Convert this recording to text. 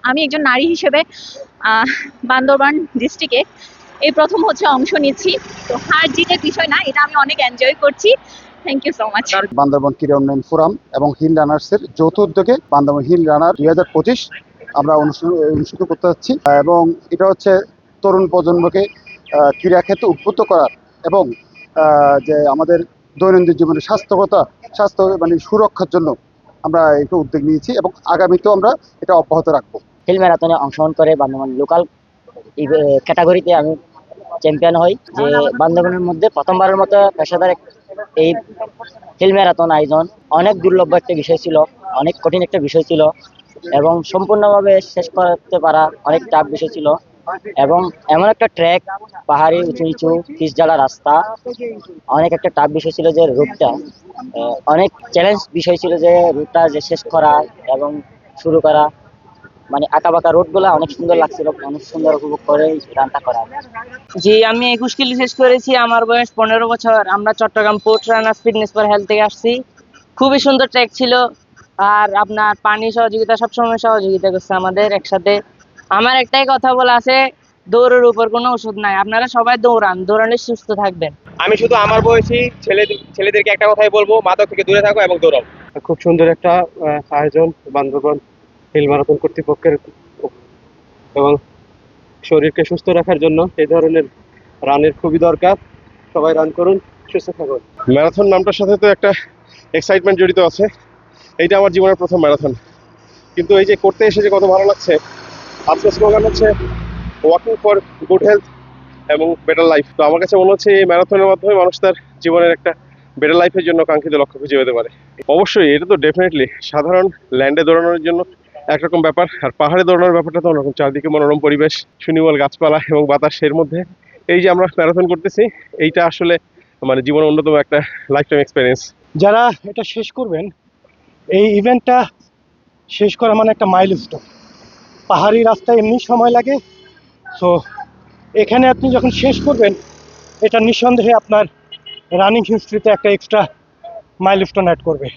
আমি একজন নারী হিসেবে বান্দরবান ডিস্ট্রিক্টে এই প্রথম অংশ নিচ্ছি। তো হার জিতের বিষয় না, এটা আমি অনেক এনজয় করছি। Thank you so much. Bandarban ক্রীড়া উন্নয়ন ফোরাম এবং হিল রানার্সের যৌথ উদ্যোগে বান্দরবান হিল রানার 2025 আমরা অনুষ্ঠিত করতে যাচ্ছি, এবং এটা হচ্ছে তরুণ প্রজন্মকে ক্রীড়া ক্ষেত্রে উদ্বুদ্ধ করার এবং যে আমাদের দৈনন্দিন জীবনে স্বাস্থ্য মানে সুরক্ষার জন্য আমরা একটু উদ্যোগ নিয়েছি, এবং আগামীতেও আমরা এটা অব্যাহত রাখবো। হিল ম্যারাথনে অংশগ্রহণ করে বান্দরবান লোকাল ক্যাটাগরিতে আমি চ্যাম্পিয়ন হই। যে বান্দরবানের মধ্যে প্রথমবারের মতো পেশাদার এই হিল ম্যারাথন আয়োজন অনেক দুর্লভ একটা বিষয় ছিল, অনেক কঠিন একটা বিষয় ছিল, এবং সম্পূর্ণভাবে শেষ করতে পারা অনেক টাফ বিষয় ছিল। এবং এমন একটা ট্র্যাক, পাহাড়ি উঁচু নিচু পিচঢালা রাস্তা, অনেক একটা টাফ বিষয় ছিল যে রুটটা অনেক চ্যালেঞ্জ বিষয় ছিল, যে রুটটা যে শেষ করা এবং শুরু করা, মানে আঁকা বাঁকা রোড গুলা অনেক সুন্দর লাগছিল, অনেক সুন্দর উপভোগ করে রানটা করা। জি, আমি 21 কিলো শেষ করেছি। আমার বয়স 15 বছর। আমরা Chattogram port runners fitness for health থেকে আসছি। খুবই সুন্দর ট্র্যাক ছিল, আর আপনার পানি সহযোগিতা সবসময় সহযোগিতা করছে আমাদের একসাথে। আমার একটাই কথা বলা আছে, দৌড়ের উপর কোনো ওষুধ নাই, আপনারা সবাই দৌড়ালে সুস্থ থাকবেন। আমি শুধু আমার বয়সী ছেলেদেরকে একটা কথাই বলবো, মাদক থেকে দূরে থাকো এবং দৌড়াও। খুব সুন্দর একটা আয়োজন বান্দরবান হিল ম্যারাথন কর্তৃপক্ষের, এবং শরীরকে সুস্থ রাখার জন্য এই ধরনের রানের খুবই দরকার। সবাই রান করুন, সুস্থ থাকুন। ম্যারাথন নামটার সাথে তো একটা এক্সাইটমেন্ট জড়িত আছে। এইটা আমার জীবনের প্রথম ম্যারাথন, কিন্তু এই যে করতে এসে যে কত ভালো লাগছে। আজকের স্লোগান হচ্ছে ওয়াকিং ফর গুড হেলথ এবং বেটার লাইফ। তো আমার কাছে মনে হচ্ছে এই ম্যারাথনের মাধ্যমে মানুষ তার জীবনের একটা বেটার লাইফের জন্য কাঙ্ক্ষিত লক্ষ্য খুঁজে পেতে পারে। অবশ্যই এটা তো ডেফিনেটলি সাধারণ ল্যান্ডে দৌড়ানোর জন্য একরকম ব্যাপার, আর পাহাড়ে দৌড়ানোর ব্যাপারটা তো অন্যরকম। চারদিকে মনোরম পরিবেশ, সুনির্মল গাছপালা এবং বাতাসের মধ্যে এই যে আমরা ম্যারাথন করতেছি, এইটা আসলে মানে জীবনের অন্যতম একটা লাইফ টাইম এক্সপিরিয়েন্স। যারা এটা শেষ করবেন, এই ইভেন্টটা শেষ করা মানে একটা মাইলস্টোন। পাহাড়ি রাস্তায় এমনি সময় লাগে, সো এখানে আপনি যখন শেষ করবেন, এটা নিঃসন্দেহে আপনার রানিং হিস্ট্রিতে একটা এক্সট্রা মাইলস্টোন অ্যাড করবে।